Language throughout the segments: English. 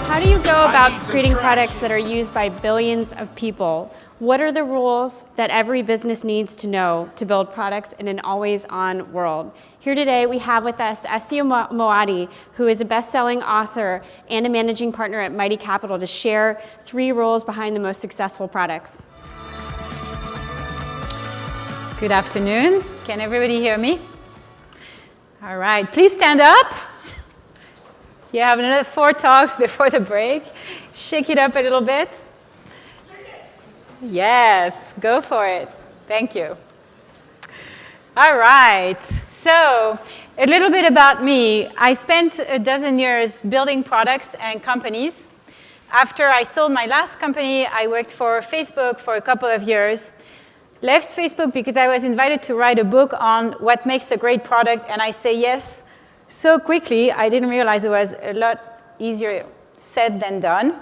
How do you go about creating products that are used by billions of people? What are the rules that every business needs to know to build products in an always-on world? Here today we have with us SC Moatti, who is a best-selling author and a managing partner at Mighty Capital, to share 3 rules behind the most successful products. Good afternoon. Can everybody hear me? All right, please stand up. You have another 4 talks before the break. Shake it up a little bit. Yes, go for it. Thank you. All right, so a little bit about me. I spent a dozen years building products and companies. After I sold my last company, I worked for Facebook for a couple of years. Left Facebook because I was invited to write a book on what makes a great product, and I say yes so quickly, I didn't realize it was a lot easier said than done.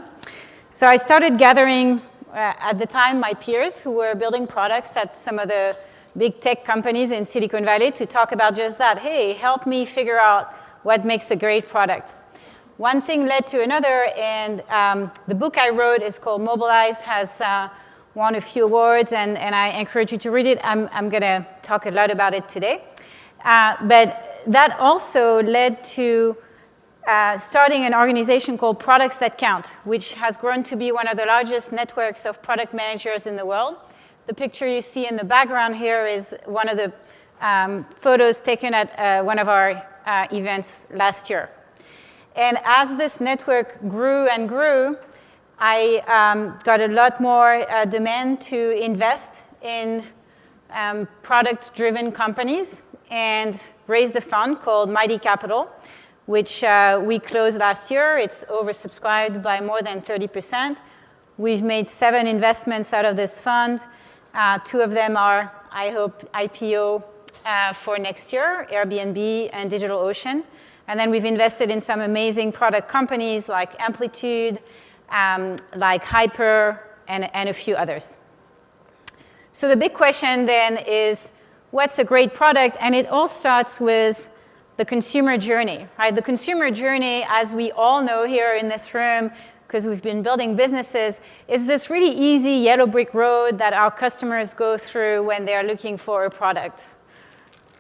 So I started gathering, at the time, my peers who were building products at some of the big tech companies in Silicon Valley to talk about just that. Hey, help me figure out what makes a great product. One thing led to another, and the book I wrote is called Mobilize, has won a few awards, and I encourage you to read it. I'm going to talk a lot about it today. But that also led to starting an organization called Products That Count, which has grown to be one of the largest networks of product managers in the world. The picture you see in the background here is one of the photos taken at one of our events last year. And as this network grew and grew, I got a lot more demand to invest in product-driven companies and raised a fund called Mighty Capital, which we closed last year. It's oversubscribed by more than 30%. We've made 7 investments out of this fund. 2 of them are, I hope, IPO for next year, Airbnb and DigitalOcean. And then we've invested in some amazing product companies like Amplitude, like Hyper, and a few others. So the big question then is, what's a great product? And it all starts with the consumer journey, right? The consumer journey, as we all know here in this room, because we've been building businesses, is this really easy yellow brick road that our customers go through when they're looking for a product.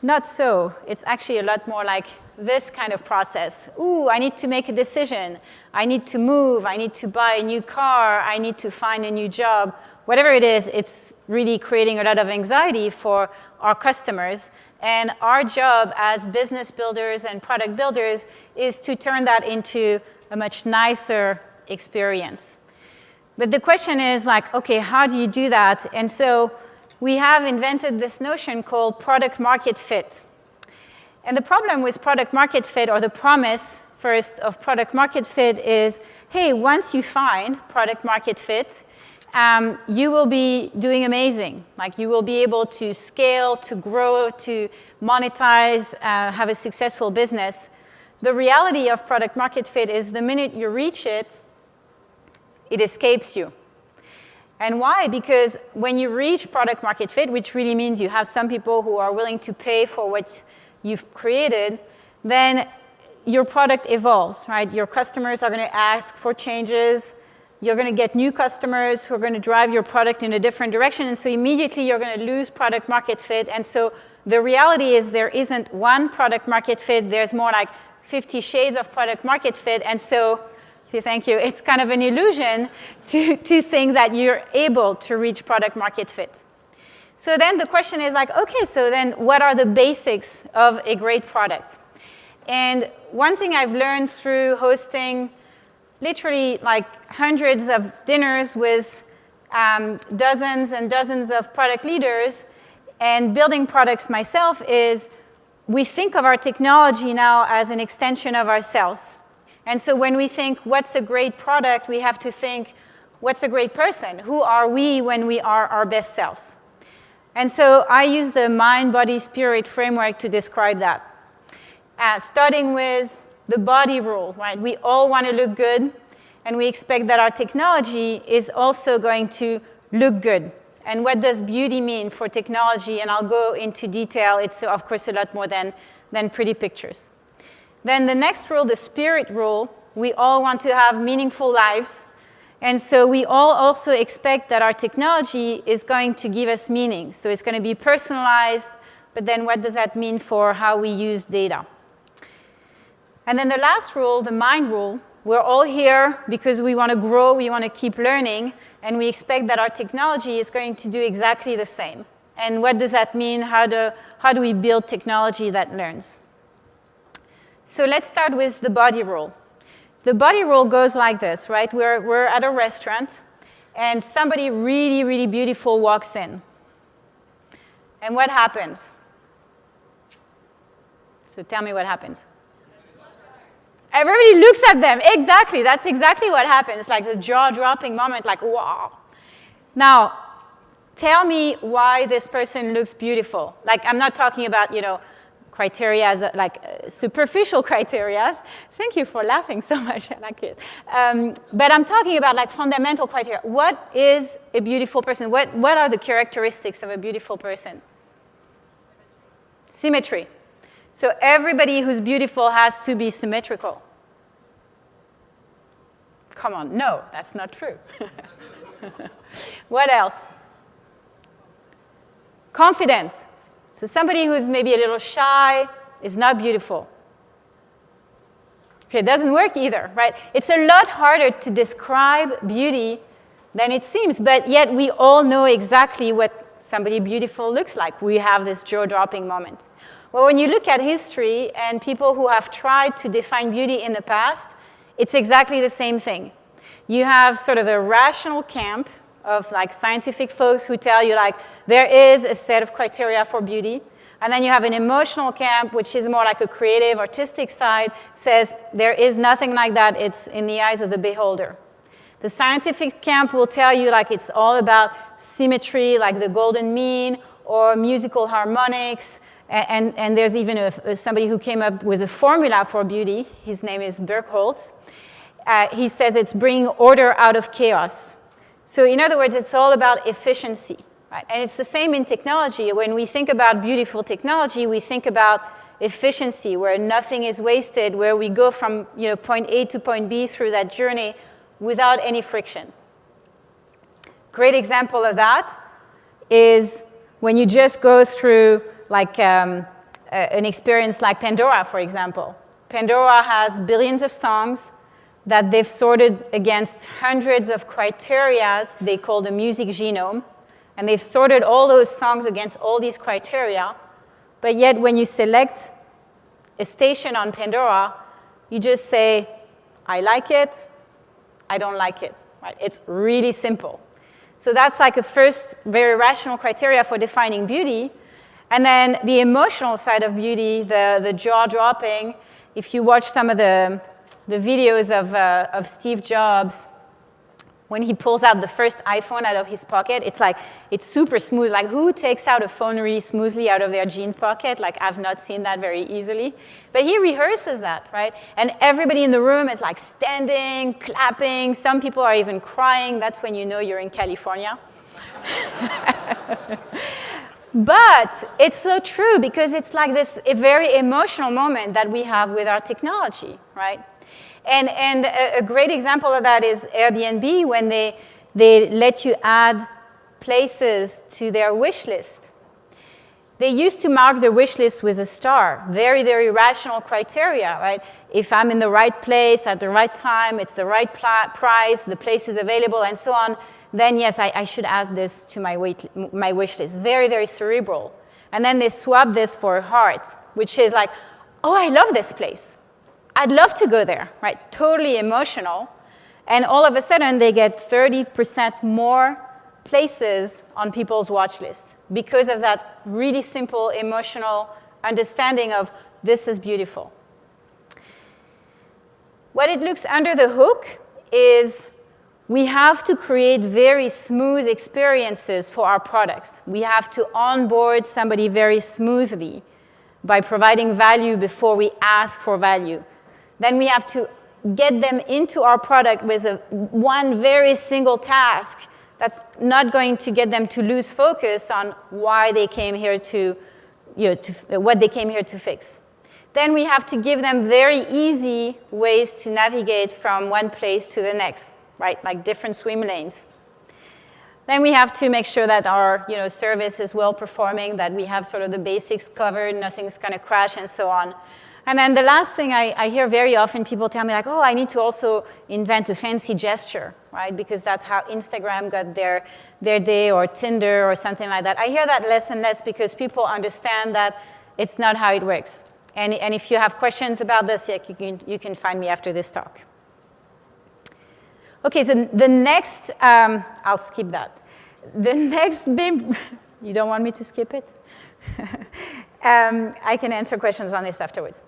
Not so. It's actually a lot more like this kind of process. Ooh, I need to make a decision. I need to move. I need to buy a new car. I need to find a new job. Whatever it is, it's really creating a lot of anxiety for our customers. And our job as business builders and product builders is to turn that into a much nicer experience. But the question is like, okay, how do you do that? And so we have invented this notion called product market fit. And the problem with product market fit, or the promise first of product market fit, is, hey, once you find product market fit, you will be doing amazing. Like, you will be able to scale, to grow, to monetize, have a successful business. The reality of product market fit is the minute you reach it, it escapes you. And why? Because when you reach product market fit, which really means you have some people who are willing to pay for what you've created, then your product evolves, right? Your customers are going to ask for changes. You're going to get new customers who are going to drive your product in a different direction. And so immediately you're going to lose product market fit. And so the reality is there isn't one product market fit. There's more like 50 shades of product market fit. And so, thank you, it's kind of an illusion to think that you're able to reach product market fit. So then the question is like, okay, so then what are the basics of a great product? And one thing I've learned through hosting literally like hundreds of dinners with dozens and dozens of product leaders and building products myself is we think of our technology now as an extension of ourselves. And so when we think, what's a great product, we have to think, what's a great person? Who are we when we are our best selves? And so I use the mind, body, spirit framework to describe that. Starting with the body rule, right? We all want to look good, and we expect that our technology is also going to look good. And what does beauty mean for technology? And I'll go into detail. It's, of course, a lot more than pretty pictures. Then the next rule, the spirit rule, We all want to have meaningful lives. And so we all also expect that our technology is going to give us meaning. So it's going to be personalized, but then what does that mean for how we use data? And then the last rule, the mind rule, we're all here because we want to grow, we want to keep learning, and we expect that our technology is going to do exactly the same. And what does that mean? How do we build technology that learns? So let's start with the body rule. The body rule goes like this, right? We're at a restaurant, and somebody really, really beautiful walks in. And what happens? So tell me what happens. Everybody looks at them. Exactly. That's exactly what happens. Like the jaw-dropping moment, like, wow. Now, tell me why this person looks beautiful. Like, I'm not talking about, criteria as like superficial criteria. Thank you for laughing so much. I like it. But I'm talking about like fundamental criteria. What is a beautiful person? What are the characteristics of a beautiful person? Symmetry. So everybody who's beautiful has to be symmetrical. Come on, no, that's not true. What else? Confidence. So somebody who's maybe a little shy is not beautiful. Okay, it doesn't work either, right? It's a lot harder to describe beauty than it seems, but yet we all know exactly what somebody beautiful looks like. We have this jaw-dropping moment. Well, when you look at history and people who have tried to define beauty in the past, it's exactly the same thing. You have sort of a rational camp of like scientific folks who tell you like there is a set of criteria for beauty. And then you have an emotional camp, which is more like a creative, artistic side, says there is nothing like that. It's in the eyes of the beholder. The scientific camp will tell you like it's all about symmetry, like the golden mean, or musical harmonics. And there's even somebody who came up with a formula for beauty. His name is Burkholz. He says it's bringing order out of chaos. So in other words, it's all about efficiency. Right? And it's the same in technology. When we think about beautiful technology, we think about efficiency, where nothing is wasted, where we go from point A to point B through that journey without any friction. Great example of that is when you just go through like an experience like Pandora, for example. Pandora has billions of songs that they've sorted against hundreds of criteria they call the music genome. And they've sorted all those songs against all these criteria. But yet when you select a station on Pandora, you just say, I like it, I don't like it. Right? It's really simple. So that's like a first very rational criteria for defining beauty. And then the emotional side of beauty, the jaw-dropping, if you watch some of the videos of Steve Jobs, when he pulls out the first iPhone out of his pocket, it's super smooth. Like, who takes out a phone really smoothly out of their jeans pocket? Like, I've not seen that very easily. But he rehearses that, right? And everybody in the room is like standing, clapping. Some people are even crying. That's when you know you're in California. But it's so true because it's like this a very emotional moment that we have with our technology, right? And a great example of that is Airbnb when they let you add places to their wish list. They used to mark their wish list with a star, very, very rational criteria, right? If I'm in the right place at the right time, it's the right price, the place is available, and so on, then yes, I should add this to my wish list. Very, very cerebral. And then they swap this for a heart, which is like, oh, I love this place. I'd love to go there, right? Totally emotional. And all of a sudden, they get 30% more places on people's watch list because of that really simple emotional understanding of this is beautiful. What it looks under the hook is we have to create very smooth experiences for our products. We have to onboard somebody very smoothly by providing value before we ask for value. Then we have to get them into our product with one very single task that's not going to get them to lose focus on why they came here to, what they came here to fix. then we have to give them very easy ways to navigate from one place to the next, right? Like different swim lanes. Then we have to make sure that our service is well performing, that we have sort of the basics covered, nothing's going to crash, and so on. And then the last thing I hear very often, people tell me like, oh, I need to also invent a fancy gesture, right? Because that's how Instagram got their day, or Tinder, or something like that. I hear that less and less because people understand that it's not how it works. And if you have questions about this, you can find me after this talk. Okay, so the next, I'll skip that. The next big, you don't want me to skip it? I can answer questions on this afterwards.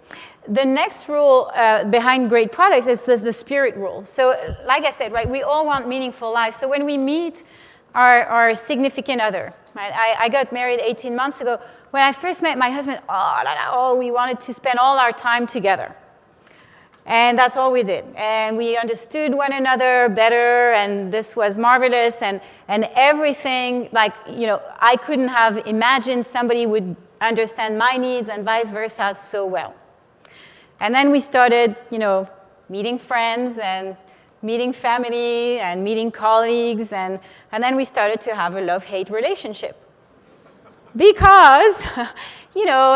The next rule behind great products is the spirit rule. So like I said, right, we all want meaningful lives. So when we meet our significant other, right, I got married 18 months ago. When I first met my husband, we wanted to spend all our time together. And that's all we did. And we understood one another better, and this was marvelous, and everything, like, I couldn't have imagined somebody would understand my needs and vice versa so well. And then we started, meeting friends and meeting family and meeting colleagues, and then we started to have a love-hate relationship. Because,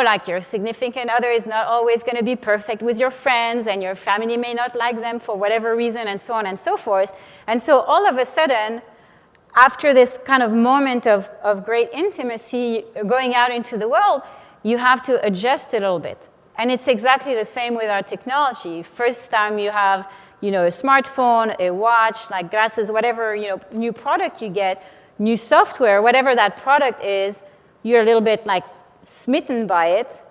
like your significant other is not always going to be perfect with your friends, and your family may not like them for whatever reason, and so on and so forth. And so all of a sudden, after this kind of moment of great intimacy going out into the world, you have to adjust a little bit. And it's exactly the same with our technology. First time you have, a smartphone, a watch, like glasses, whatever, new product you get, new software, whatever that product is, you're a little bit like smitten by it.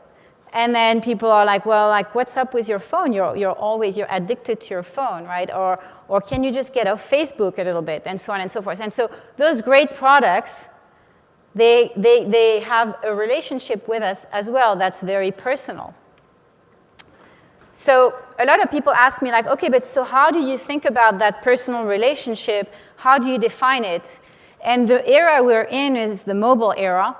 And then people are like, well, like, what's up with your phone? You're addicted to your phone, right? Or can you just get off Facebook a little bit, and so on and so forth. And so those great products, they have a relationship with us as well that's very personal. So a lot of people ask me like, okay, but so how do you think about that personal relationship? How do you define it? And the era we're in is the mobile era.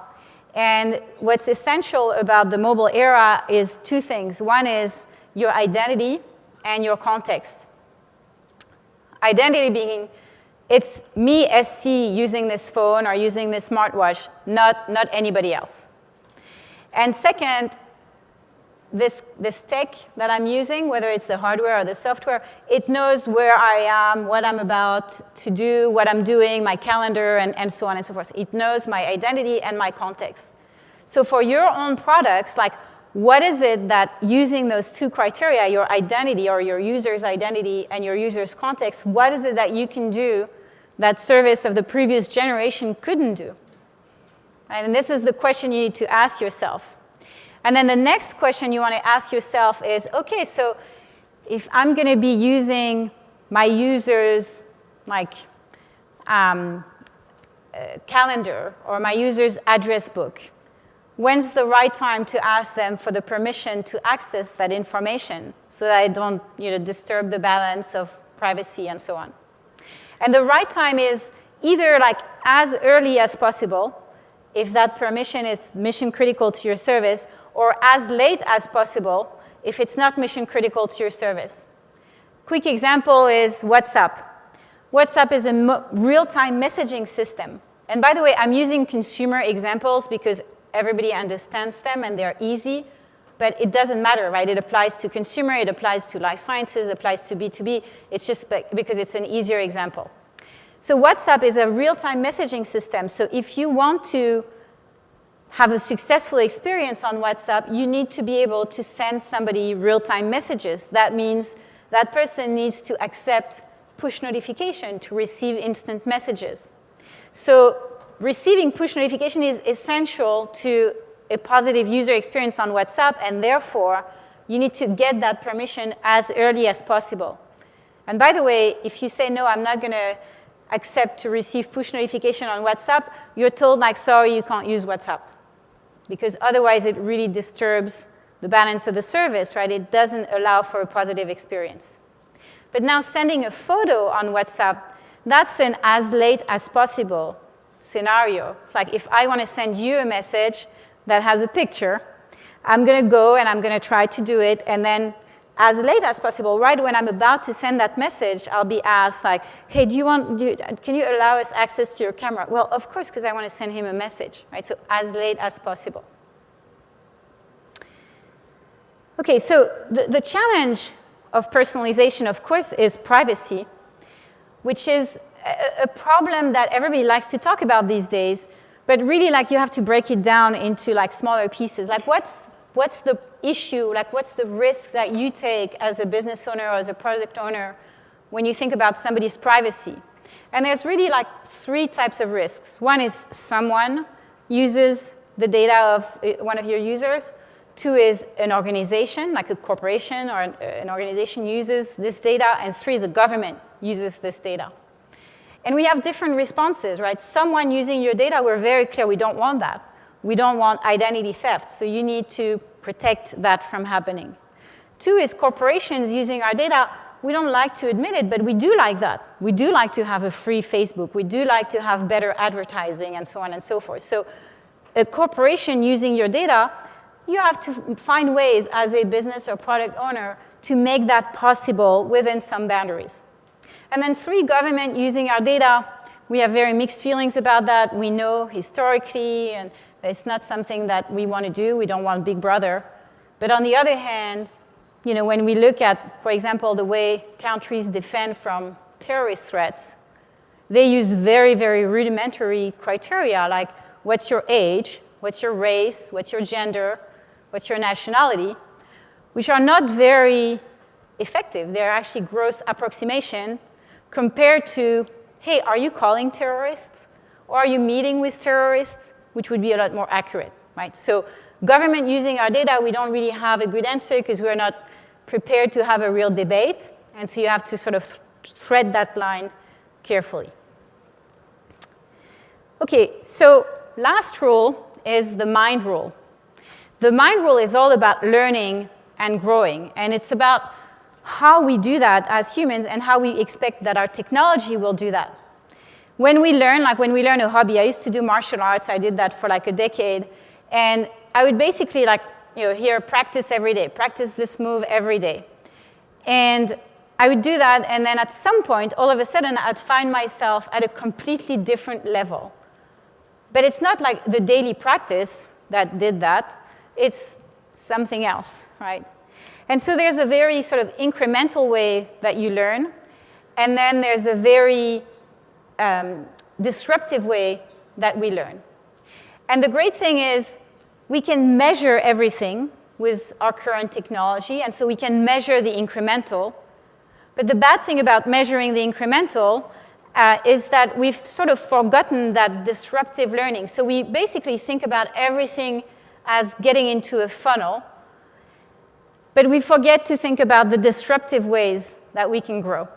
And what's essential about the mobile era is two things. One is your identity and your context. Identity being, it's me, SC, using this phone or using this smartwatch, not anybody else. And second, this tech that I'm using, whether it's the hardware or the software, it knows where I am, what I'm about to do, what I'm doing, my calendar, and so on and so forth. It knows my identity and my context. So for your own products, like, what is it that using those two criteria, your identity or your user's identity and your user's context, what is it that you can do that service of the previous generation couldn't do? And this is the question you need to ask yourself. And then the next question you want to ask yourself is, okay, so if I'm going to be using my user's calendar or my user's address book, when's the right time to ask them for the permission to access that information so that I don't disturb the balance of privacy and so on? And the right time is either like as early as possible, if that permission is mission critical to your service, or as late as possible if it's not mission critical to your service. Quick example is WhatsApp. WhatsApp is a real-time messaging system. And by the way, I'm using consumer examples because everybody understands them and they're easy, but it doesn't matter, right? It applies to consumer, it applies to life sciences, it applies to B2B. It's just because it's an easier example. So WhatsApp is a real-time messaging system. So if you want to have a successful experience on WhatsApp, you need to be able to send somebody real-time messages. That means that person needs to accept push notification to receive instant messages. So receiving push notification is essential to a positive user experience on WhatsApp, and therefore, you need to get that permission as early as possible. And by the way, if you say, no, I'm not going to accept to receive push notification on WhatsApp, you're told, like, sorry, you can't use WhatsApp. Because otherwise, it really disturbs the balance of the service, right? It doesn't allow for a positive experience. But now sending a photo on WhatsApp, that's an as late as possible scenario. It's like if I want to send you a message that has a picture, I'm going to go and I'm going to try to do it, and then as late as possible, right when I'm about to send that message, I'll be asked like, hey, can you allow us access to your camera? Well, of course, because I want to send him a message, right? So as late as possible. Okay, so the challenge of personalization, of course, is privacy, which is a problem that everybody likes to talk about these days, but really like you have to break it down into like smaller pieces. Like what's the issue, like what's the risk that you take as a business owner or as a product owner when you think about somebody's privacy? And there's really like 3 types of risks. One is someone uses the data of one of your users. 2 is an organization, like a corporation or an organization uses this data. And 3 is a government uses this data. And we have different responses, right? Someone using your data, we're very clear we don't want that. We don't want identity theft, so you need to protect that from happening. 2 is corporations using our data. We don't like to admit it, but we do like that. We do like to have a free Facebook. We do like to have better advertising and so on and so forth. So a corporation using your data, you have to find ways as a business or product owner to make that possible within some boundaries. And then 3, government using our data. We have very mixed feelings about that. We know historically, and it's not something that we want to do. We don't want Big Brother. But on the other hand, you know, when we look at, for example, the way countries defend from terrorist threats, they use very, very rudimentary criteria like what's your age, what's your race, what's your gender, what's your nationality, which are not very effective. They're actually gross approximation compared to, hey, are you calling terrorists? Or are you meeting with terrorists? Which would be a lot more accurate, right? So government using our data, we don't really have a good answer because we're not prepared to have a real debate. And so you have to sort of thread that line carefully. Okay, so last rule is the mind rule. The mind rule is all about learning and growing. And it's about how we do that as humans and how we expect that our technology will do that. When we learn a hobby, I used to do martial arts. I did that for like a decade. And I would basically practice every day, practice this move every day. And I would do that, and then at some point, all of a sudden, I'd find myself at a completely different level. But it's not like the daily practice that did that. It's something else, right? And so there's a very sort of incremental way that you learn, and then there's a very disruptive way that we learn. And the great thing is we can measure everything with our current technology, and so we can measure the incremental. But the bad thing about measuring the incremental is that we've sort of forgotten that disruptive learning. So we basically think about everything as getting into a funnel, but we forget to think about the disruptive ways that we can grow.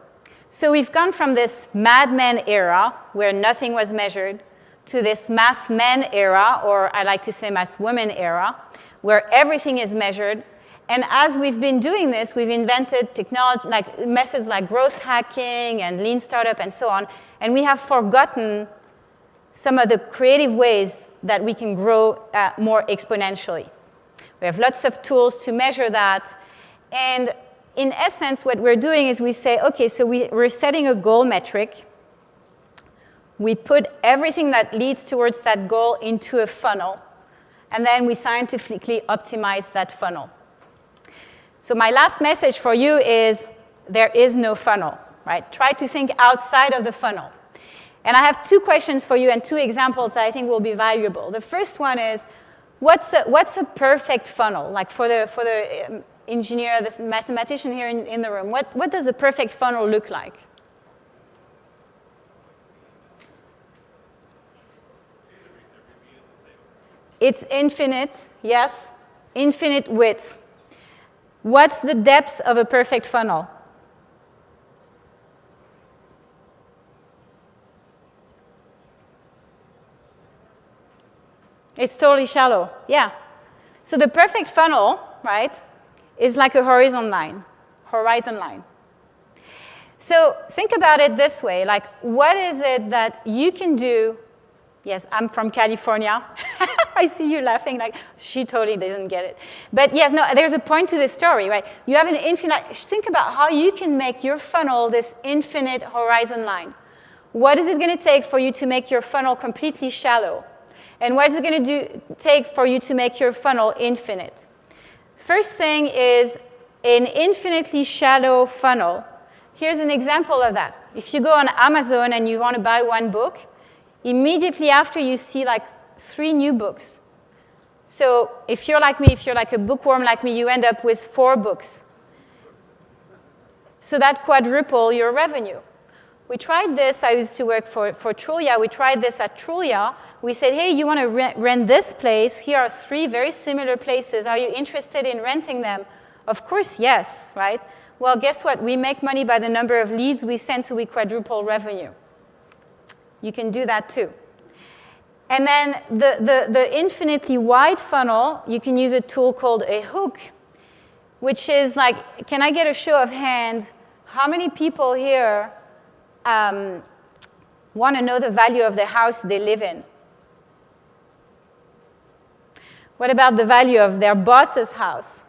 So we've gone from this Mad Men era, where nothing was measured, to this Math Men era, or I like to say Math Women era, where everything is measured. And as we've been doing this, we've invented technology, like methods like growth hacking and lean startup and so on, and we have forgotten some of the creative ways that we can grow more exponentially. We have lots of tools to measure that, and in essence, what we're doing is we say, okay, so we're setting a goal metric. We put everything that leads towards that goal into a funnel, and then we scientifically optimize that funnel. So my last message for you is there is no funnel, right? Try to think outside of the funnel. And I have 2 questions for you and 2 examples that I think will be valuable. The first one is, what's a perfect funnel? Like for the engineer, the mathematician here in the room, what does a perfect funnel look like? It's infinite, yes, infinite width. What's the depth of a perfect funnel? It's totally shallow, yeah. So the perfect funnel, right, is like a horizon line. So think about it this way, like what is it that you can do? Yes, I'm from California. I see you laughing like, she totally doesn't get it. But yes, no, there's a point to this story, right? You have an infinite, think about how you can make your funnel this infinite horizon line. What is it going to take for you to make your funnel completely shallow? And what is it going to take for you to make your funnel infinite? First thing is an infinitely shallow funnel. Here's an example of that. If you go on Amazon and you want to buy one book, immediately after you see like 3 new books. So if you're like me, if you're like a bookworm like me, you end up with 4 books. So that quadruple your revenue. We tried this. I used to work for Trulia. We tried this at Trulia. We said, hey, you want to rent this place? Here are 3 very similar places. Are you interested in renting them? Of course, yes, right? Well, guess what? We make money by the number of leads we send, so we quadruple revenue. You can do that too. And then the infinitely wide funnel, you can use a tool called a hook, which is like, can I get a show of hands? How many people here want to know the value of the house they live in? What about the value of their boss's house?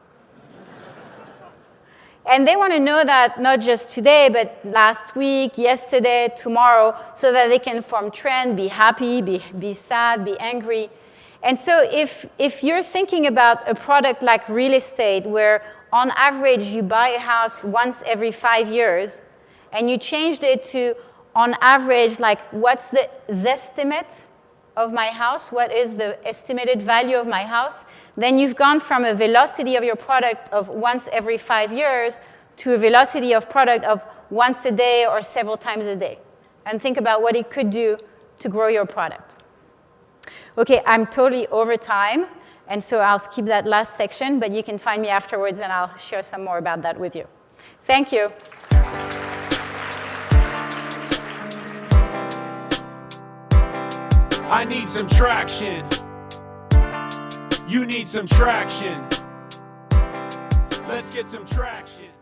And they want to know that not just today, but last week, yesterday, tomorrow, so that they can form trend, be happy, be sad, be angry. And so if you're thinking about a product like real estate, where on average you buy a house once every 5 years, and you changed it to, on average, like what's the estimate of my house, what is the estimated value of my house, then you've gone from a velocity of your product of once every 5 years to a velocity of product of once a day or several times a day. And think about what it could do to grow your product. Okay, I'm totally over time, and so I'll skip that last section, but you can find me afterwards and I'll share some more about that with you. Thank you. I need some traction. You need some traction. Let's get some traction.